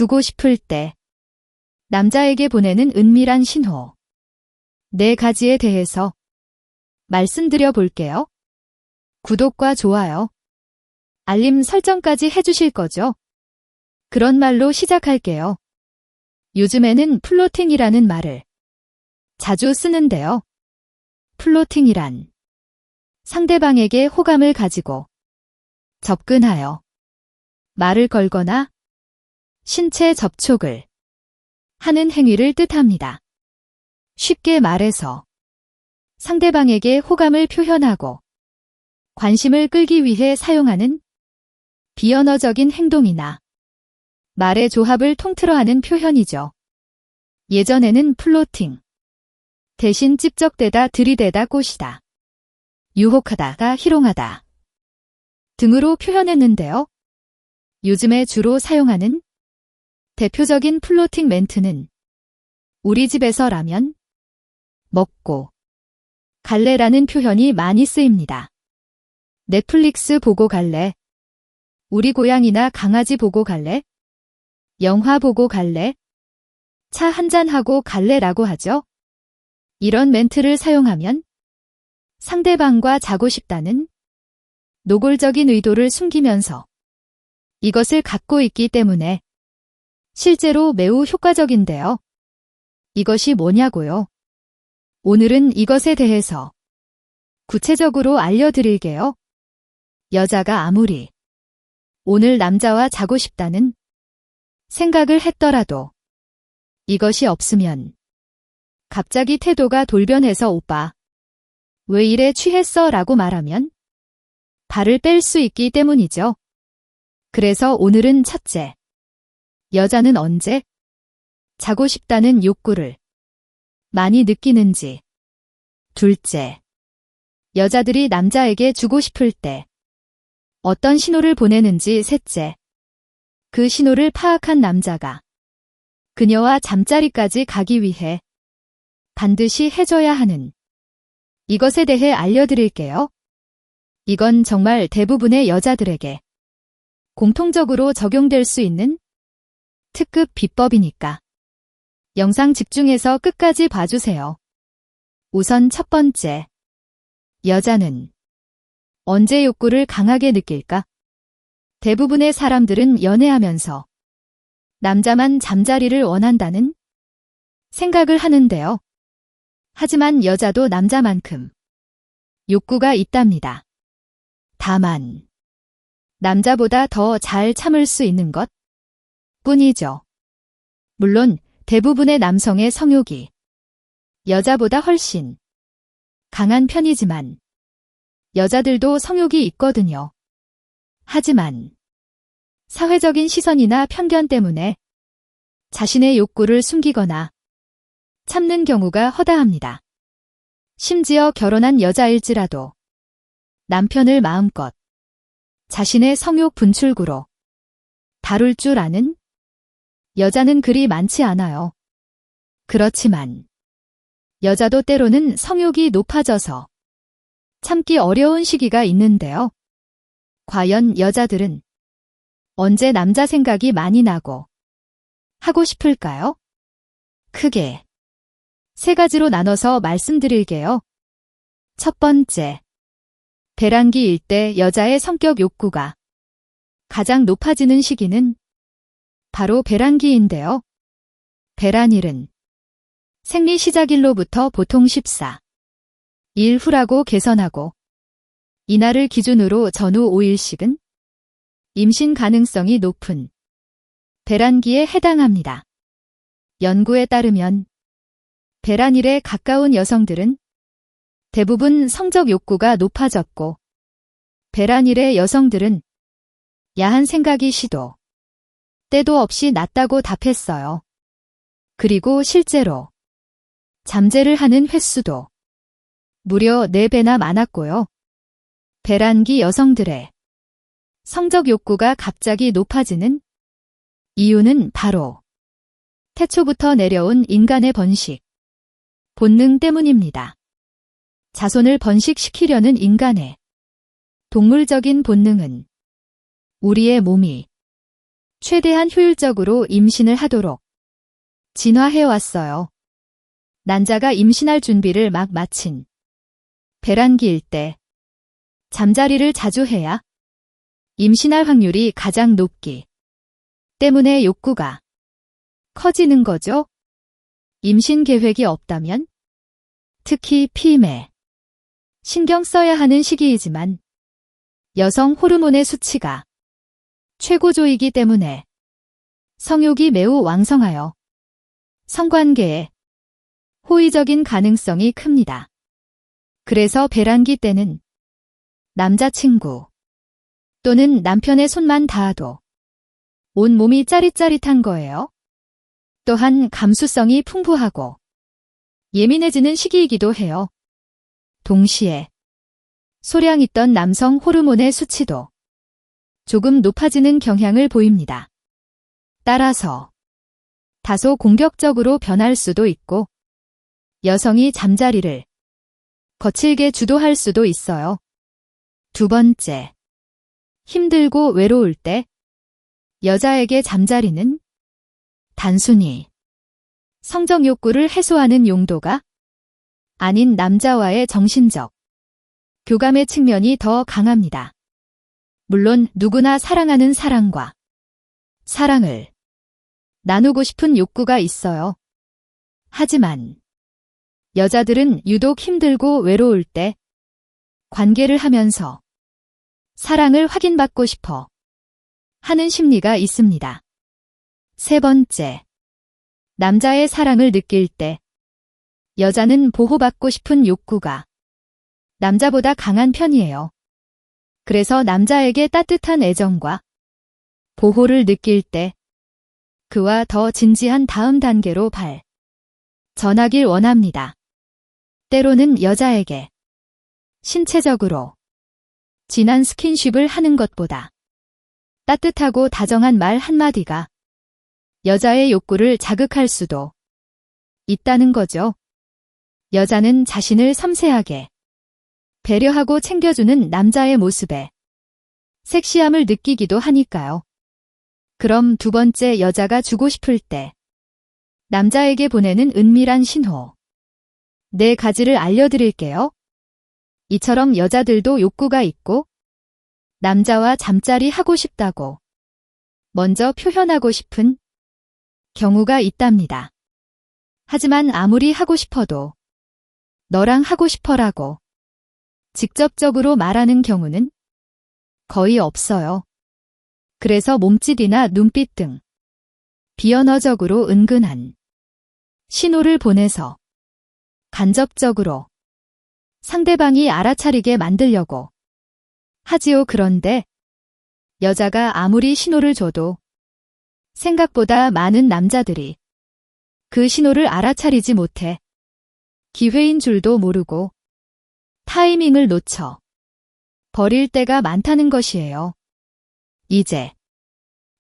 주고 싶을 때 남자에게 보내는 은밀한 신호. 4가지에 대해서 말씀드려 볼게요. 구독과 좋아요, 알림 설정까지 해주실 거죠? 그런 말로 시작할게요. 요즘에는 플로팅이라는 말을 자주 쓰는데요. 플로팅이란 상대방에게 호감을 가지고 접근하여 말을 걸거나 신체 접촉을 하는 행위를 뜻합니다. 쉽게 말해서 상대방에게 호감을 표현하고 관심을 끌기 위해 사용하는 비언어적인 행동이나 말의 조합을 통틀어 하는 표현이죠. 예전에는 플로팅, 대신 찝적대다, 들이대다, 꼬시다, 유혹하다가 희롱하다 등으로 표현했는데요. 요즘에 주로 사용하는 대표적인 플로팅 멘트는 우리 집에서 라면 먹고 갈래라는 표현이 많이 쓰입니다. 넷플릭스 보고 갈래? 우리 고양이나 강아지 보고 갈래? 영화 보고 갈래? 차 한잔하고 갈래라고 하죠. 이런 멘트를 사용하면 상대방과 자고 싶다는 노골적인 의도를 숨기면서 이것을 갖고 있기 때문에 실제로 매우 효과적인데요. 이것이 뭐냐고요? 오늘은 이것에 대해서 구체적으로 알려드릴게요. 여자가 아무리 오늘 남자와 자고 싶다는 생각을 했더라도 이것이 없으면 갑자기 태도가 돌변해서 오빠, 왜 이래 취했어? 라고 말하면 발을 뺄 수 있기 때문이죠. 그래서 오늘은 첫째, 여자는 언제 자고 싶다는 욕구를 많이 느끼는지, 둘째, 여자들이 남자에게 주고 싶을 때 어떤 신호를 보내는지, 셋째, 그 신호를 파악한 남자가 그녀와 잠자리까지 가기 위해 반드시 해줘야 하는 이것에 대해 알려드릴게요. 이건 정말 대부분의 여자들에게 공통적으로 적용될 수 있는 특급 비법이니까 영상 집중해서 끝까지 봐주세요. 우선 첫 번째, 여자는 언제 욕구를 강하게 느낄까? 대부분의 사람들은 연애하면서 남자만 잠자리를 원한다는 생각을 하는데요. 하지만 여자도 남자만큼 욕구가 있답니다. 다만 남자보다 더 잘 참을 수 있는 것 뿐이죠. 물론 대부분의 남성의 성욕이 여자보다 훨씬 강한 편이지만 여자들도 성욕이 있거든요. 하지만 사회적인 시선이나 편견 때문에 자신의 욕구를 숨기거나 참는 경우가 허다합니다. 심지어 결혼한 여자일지라도 남편을 마음껏 자신의 성욕 분출구로 다룰 줄 아는 여자는 그리 많지 않아요. 그렇지만 여자도 때로는 성욕이 높아져서 참기 어려운 시기가 있는데요. 과연 여자들은 언제 남자 생각이 많이 나고 하고 싶을까요? 크게 3가지로 나눠서 말씀드릴게요. 첫 번째, 배란기일 때 여자의 성격 욕구가 가장 높아지는 시기는 바로 배란기인데요. 배란일은 생리 시작일로부터 보통 14일 후라고 계산하고 이날을 기준으로 전후 5일씩은 임신 가능성이 높은 배란기에 해당합니다. 연구에 따르면 배란일에 가까운 여성들은 대부분 성적 욕구가 높아졌고 배란일의 여성들은 야한 생각이 시도 때도 없이 났다고 답했어요. 그리고 실제로 잠재를 하는 횟수도 무려 4배나 많았고요. 배란기 여성들의 성적 욕구가 갑자기 높아지는 이유는 바로 태초부터 내려온 인간의 번식, 본능 때문입니다. 자손을 번식시키려는 인간의 동물적인 본능은 우리의 몸이 최대한 효율적으로 임신을 하도록 진화해왔어요. 난자가 임신할 준비를 막 마친 배란기일 때 잠자리를 자주 해야 임신할 확률이 가장 높기 때문에 욕구가 커지는 거죠. 임신 계획이 없다면 특히 피임에 신경 써야 하는 시기이지만 여성 호르몬의 수치가 최고조이기 때문에 성욕이 매우 왕성하여 성관계에 호의적인 가능성이 큽니다. 그래서 배란기 때는 남자친구 또는 남편의 손만 닿아도 온몸이 짜릿짜릿한 거예요. 또한 감수성이 풍부하고 예민해지는 시기이기도 해요. 동시에 소량 있던 남성 호르몬의 수치도 조금 높아지는 경향을 보입니다. 따라서 다소 공격적으로 변할 수도 있고 여성이 잠자리를 거칠게 주도할 수도 있어요. 두 번째, 힘들고 외로울 때 여자에게 잠자리는 단순히 성적 욕구를 해소하는 용도가 아닌 남자와의 정신적 교감의 측면이 더 강합니다. 물론 누구나 사랑하는 사람과 사랑을 나누고 싶은 욕구가 있어요. 하지만 여자들은 유독 힘들고 외로울 때 관계를 하면서 사랑을 확인받고 싶어 하는 심리가 있습니다. 세 번째, 남자의 사랑을 느낄 때 여자는 보호받고 싶은 욕구가 남자보다 강한 편이에요. 그래서 남자에게 따뜻한 애정과 보호를 느낄 때 그와 더 진지한 다음 단계로 전하길 원합니다. 때로는 여자에게 신체적으로 진한 스킨십을 하는 것보다 따뜻하고 다정한 말 한마디가 여자의 욕구를 자극할 수도 있다는 거죠. 여자는 자신을 섬세하게 배려하고 챙겨주는 남자의 모습에 섹시함을 느끼기도 하니까요. 그럼 두 번째, 여자가 주고 싶을 때 남자에게 보내는 은밀한 신호. 4가지를 알려드릴게요. 이처럼 여자들도 욕구가 있고 남자와 잠자리 하고 싶다고 먼저 표현하고 싶은 경우가 있답니다. 하지만 아무리 하고 싶어도 너랑 하고 싶어라고 직접적으로 말하는 경우는 거의 없어요. 그래서 몸짓이나 눈빛 등 비언어적으로 은근한 신호를 보내서 간접적으로 상대방이 알아차리게 만들려고 하지요. 그런데 여자가 아무리 신호를 줘도 생각보다 많은 남자들이 그 신호를 알아차리지 못해 기회인 줄도 모르고 타이밍을 놓쳐 버릴 때가 많다는 것이에요. 이제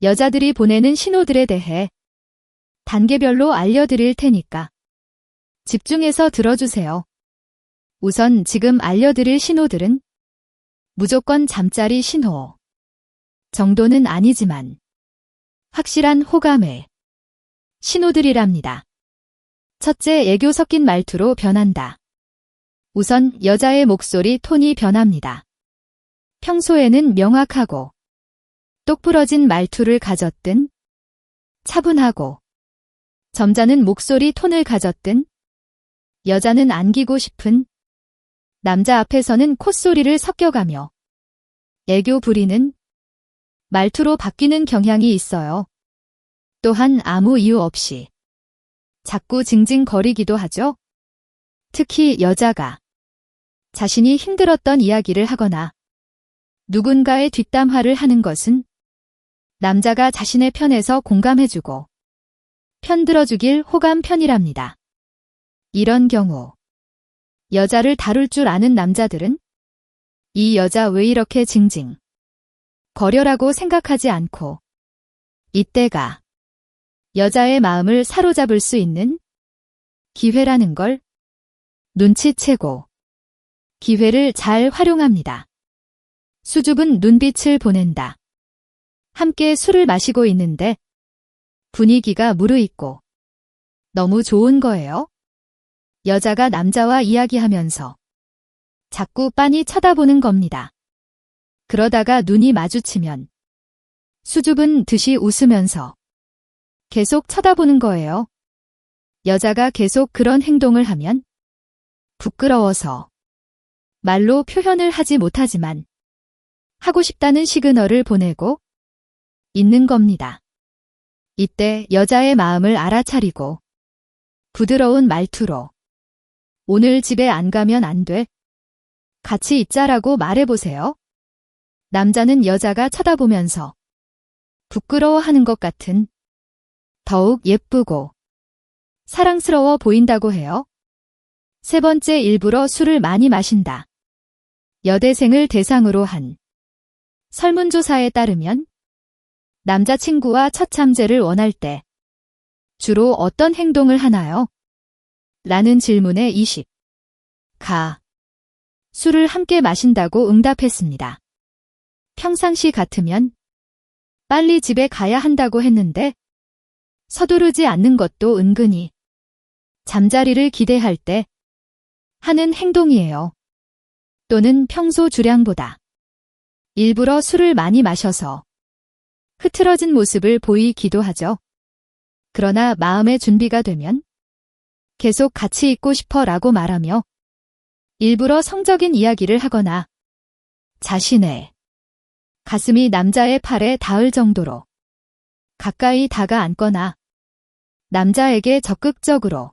여자들이 보내는 신호들에 대해 단계별로 알려드릴 테니까 집중해서 들어주세요. 우선 지금 알려드릴 신호들은 무조건 잠자리 신호 정도는 아니지만 확실한 호감의 신호들이랍니다. 첫째, 애교 섞인 말투로 변한다. 우선 여자의 목소리 톤이 변합니다. 평소에는 명확하고 똑부러진 말투를 가졌든 차분하고 점잖은 목소리 톤을 가졌든 여자는 안기고 싶은 남자 앞에서는 콧소리를 섞여가며 애교 부리는 말투로 바뀌는 경향이 있어요. 또한 아무 이유 없이 자꾸 징징거리기도 하죠. 특히 여자가 자신이 힘들었던 이야기를 하거나 누군가의 뒷담화를 하는 것은 남자가 자신의 편에서 공감해주고 편들어주길 호감 편이랍니다. 이런 경우 여자를 다룰 줄 아는 남자들은 이 여자 왜 이렇게 징징 거려라고 생각하지 않고 이때가 여자의 마음을 사로잡을 수 있는 기회라는 걸 눈치채고 기회를 잘 활용합니다. 수줍은 눈빛을 보낸다. 함께 술을 마시고 있는데 분위기가 무르익고 너무 좋은 거예요. 여자가 남자와 이야기하면서 자꾸 빤히 쳐다보는 겁니다. 그러다가 눈이 마주치면 수줍은 듯이 웃으면서 계속 쳐다보는 거예요. 여자가 계속 그런 행동을 하면 부끄러워서 말로 표현을 하지 못하지만 하고 싶다는 시그널을 보내고 있는 겁니다. 이때 여자의 마음을 알아차리고 부드러운 말투로 오늘 집에 안 가면 안 돼. 같이 있자라고 말해보세요. 남자는 여자가 쳐다보면서 부끄러워하는 것 같은 더욱 예쁘고 사랑스러워 보인다고 해요. 세 번째, 일부러 술을 많이 마신다. 여대생을 대상으로 한 설문조사에 따르면 남자친구와 첫 잠재를 원할 때 주로 어떤 행동을 하나요? 라는 질문에 20가 술을 함께 마신다고 응답했습니다. 평상시 같으면 빨리 집에 가야 한다고 했는데 서두르지 않는 것도 은근히 잠자리를 기대할 때 하는 행동이에요. 또는 평소 주량보다 일부러 술을 많이 마셔서 흐트러진 모습을 보이기도 하죠. 그러나 마음의 준비가 되면 계속 같이 있고 싶어 라고 말하며 일부러 성적인 이야기를 하거나 자신의 가슴이 남자의 팔에 닿을 정도로 가까이 다가앉거나 남자에게 적극적으로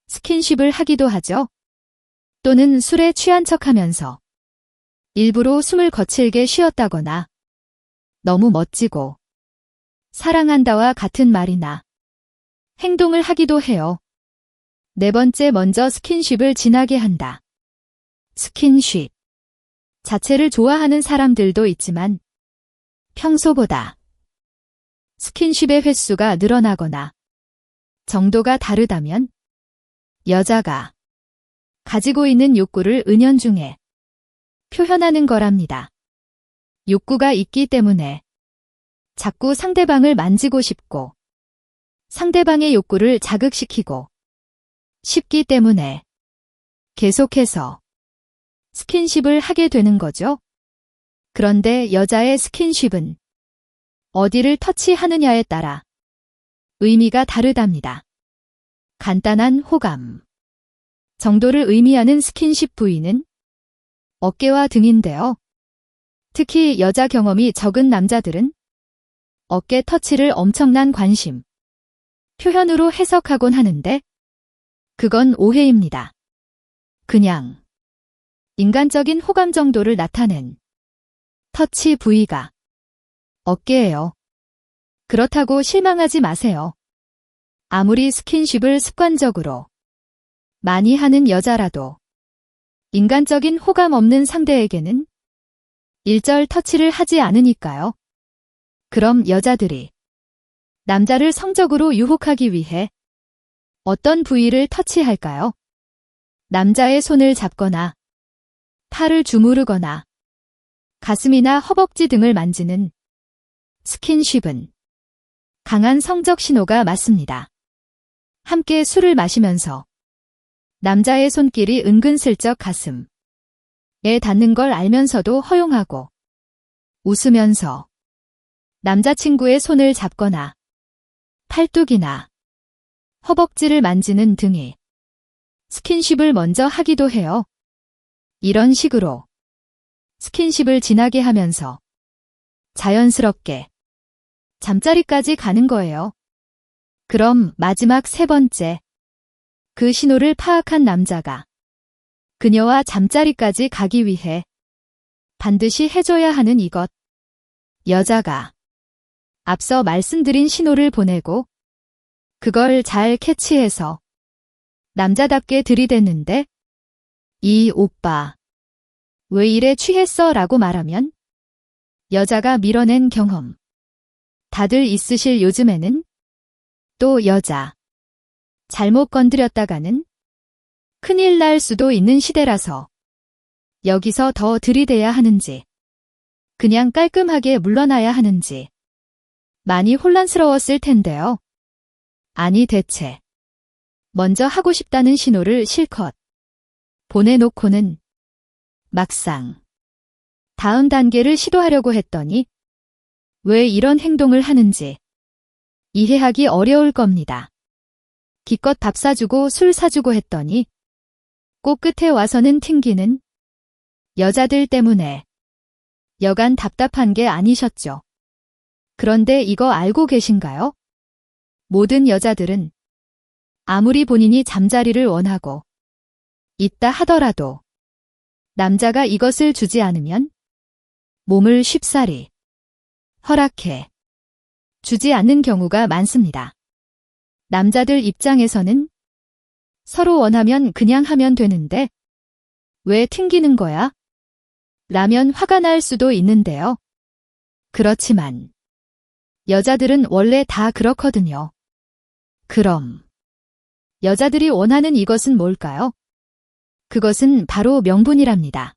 스킨십을 하기도 하죠. 또는 술에 취한 척하면서 일부러 숨을 거칠게 쉬었다거나 너무 멋지고 사랑한다와 같은 말이나 행동을 하기도 해요. 네 번째, 먼저 스킨십을 진하게 한다. 스킨십 자체를 좋아하는 사람들도 있지만 평소보다 스킨십의 횟수가 늘어나거나 정도가 다르다면 여자가 가지고 있는 욕구를 은연중에 표현하는 거랍니다. 욕구가 있기 때문에 자꾸 상대방을 만지고 싶고 상대방의 욕구를 자극시키고 싶기 때문에 계속해서 스킨십을 하게 되는 거죠. 그런데 여자의 스킨십은 어디를 터치하느냐에 따라 의미가 다르답니다. 간단한 호감 정도를 의미하는 스킨십 부위는 어깨와 등인데요. 특히 여자 경험이 적은 남자들은 어깨 터치를 엄청난 관심 표현으로 해석하곤 하는데 그건 오해입니다. 그냥 인간적인 호감 정도를 나타낸 터치 부위가 어깨예요. 그렇다고 실망하지 마세요. 아무리 스킨십을 습관적으로 많이 하는 여자라도 인간적인 호감 없는 상대에게는 일절 터치를 하지 않으니까요. 그럼 여자들이 남자를 성적으로 유혹하기 위해 어떤 부위를 터치할까요? 남자의 손을 잡거나 팔을 주무르거나 가슴이나 허벅지 등을 만지는 스킨십은 강한 성적 신호가 맞습니다. 함께 술을 마시면서 남자의 손길이 은근슬쩍 가슴에 닿는 걸 알면서도 허용하고 웃으면서 남자친구의 손을 잡거나 팔뚝이나 허벅지를 만지는 등의 스킨십을 먼저 하기도 해요. 이런 식으로 스킨십을 진하게 하면서 자연스럽게 잠자리까지 가는 거예요. 그럼 마지막 세 번째, 그 신호를 파악한 남자가 그녀와 잠자리까지 가기 위해 반드시 해줘야 하는 이것. 여자가 앞서 말씀드린 신호를 보내고 그걸 잘 캐치해서 남자답게 들이댔는데 이 오빠 왜 이래 취했어? 라고 말하면 여자가 밀어낸 경험 다들 있으실 요즘에는 또 여자 잘못 건드렸다가는 큰일 날 수도 있는 시대라서 여기서 더 들이대야 하는지 그냥 깔끔하게 물러나야 하는지 많이 혼란스러웠을 텐데요. 아니 대체 먼저 하고 싶다는 신호를 실컷 보내놓고는 막상 다음 단계를 시도하려고 했더니 왜 이런 행동을 하는지 이해하기 어려울 겁니다. 기껏 밥 사주고 술 사주고 했더니 꼭 끝에 와서는 튕기는 여자들 때문에 여간 답답한 게 아니셨죠. 그런데 이거 알고 계신가요? 모든 여자들은 아무리 본인이 잠자리를 원하고 있다 하더라도 남자가 이것을 주지 않으면 몸을 쉽사리 허락해 주지 않는 경우가 많습니다. 남자들 입장에서는 서로 원하면 그냥 하면 되는데 왜 튕기는 거야? 라면 화가 날 수도 있는데요. 그렇지만 여자들은 원래 다 그렇거든요. 그럼 여자들이 원하는 이것은 뭘까요? 그것은 바로 명분이랍니다.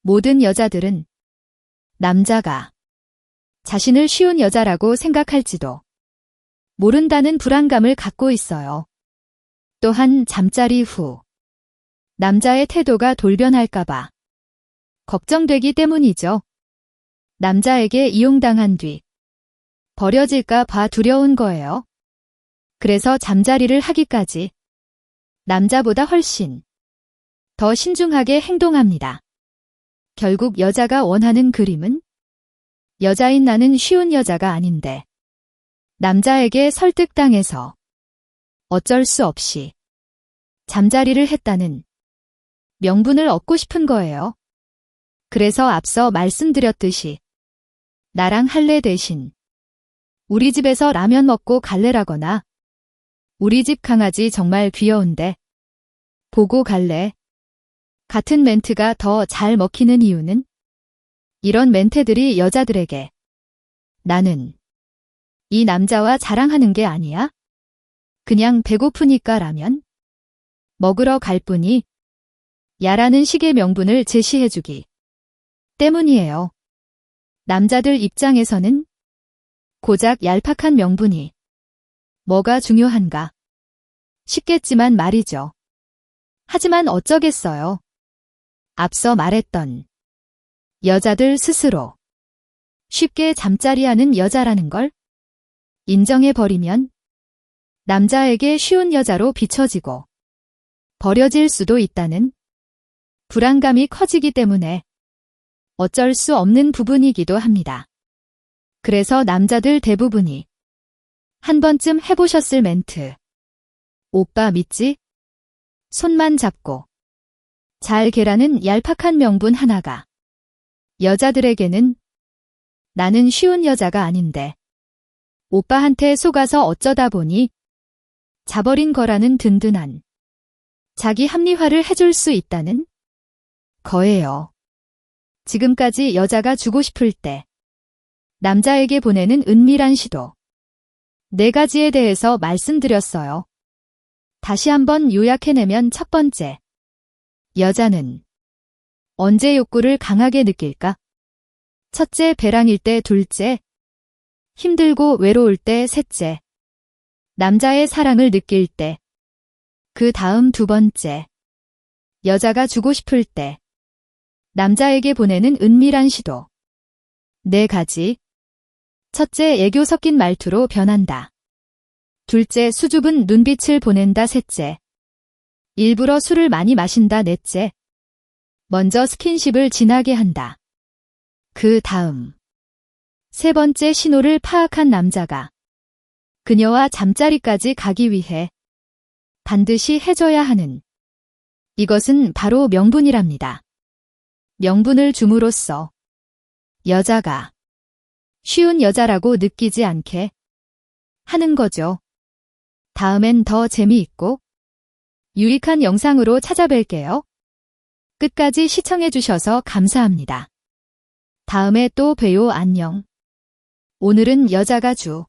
모든 여자들은 남자가 자신을 쉬운 여자라고 생각할지도 모른다는 불안감을 갖고 있어요. 또한 잠자리 후 남자의 태도가 돌변할까봐 걱정되기 때문이죠. 남자에게 이용당한 뒤 버려질까 봐 두려운 거예요. 그래서 잠자리를 하기까지 남자보다 훨씬 더 신중하게 행동합니다. 결국 여자가 원하는 그림은 여자인 나는 쉬운 여자가 아닌데 남자에게 설득당해서 어쩔 수 없이 잠자리를 했다는 명분을 얻고 싶은 거예요. 그래서 앞서 말씀드렸듯이 나랑 할래 대신 우리 집에서 라면 먹고 갈래라거나 우리 집 강아지 정말 귀여운데 보고 갈래 같은 멘트가 더 잘 먹히는 이유는 이런 멘트들이 여자들에게 나는 이 남자와 자랑하는 게 아니야? 그냥 배고프니까 라면 먹으러 갈 뿐이 야라는 식의 명분을 제시해주기 때문이에요. 남자들 입장에서는 고작 얄팍한 명분이 뭐가 중요한가 싶겠지만 말이죠. 하지만 어쩌겠어요. 앞서 말했던 여자들 스스로 쉽게 잠자리하는 여자라는 걸 인정해버리면 남자에게 쉬운 여자로 비춰지고 버려질 수도 있다는 불안감이 커지기 때문에 어쩔 수 없는 부분이기도 합니다. 그래서 남자들 대부분이 한 번쯤 해보셨을 멘트. 오빠 믿지? 손만 잡고 잘 개라는 얄팍한 명분 하나가 여자들에게는 나는 쉬운 여자가 아닌데 오빠한테 속아서 어쩌다 보니 자버린 거라는 든든한 자기 합리화를 해줄 수 있다는 거예요. 지금까지 여자가 주고 싶을 때 남자에게 보내는 은밀한 시도 4가지에 대해서 말씀드렸어요. 다시 한번 요약해내면 첫 번째, 여자는 언제 욕구를 강하게 느낄까? 첫째, 배랑일 때. 둘째, 힘들고 외로울 때. 셋째, 남자의 사랑을 느낄 때. 그 다음 2번째, 여자가 주고 싶을 때 남자에게 보내는 은밀한 시도 4가지. 첫째, 애교 섞인 말투로 변한다. 둘째, 수줍은 눈빛을 보낸다. 셋째, 일부러 술을 많이 마신다. 넷째, 먼저 스킨십을 진하게 한다. 그 다음 3번째, 신호를 파악한 남자가 그녀와 잠자리까지 가기 위해 반드시 해줘야 하는 이것은 바로 명분이랍니다. 명분을 줌으로써 여자가 쉬운 여자라고 느끼지 않게 하는 거죠. 다음엔 더 재미있고 유익한 영상으로 찾아뵐게요. 끝까지 시청해주셔서 감사합니다. 다음에 또 봬요. 안녕. 오늘은 여자가 주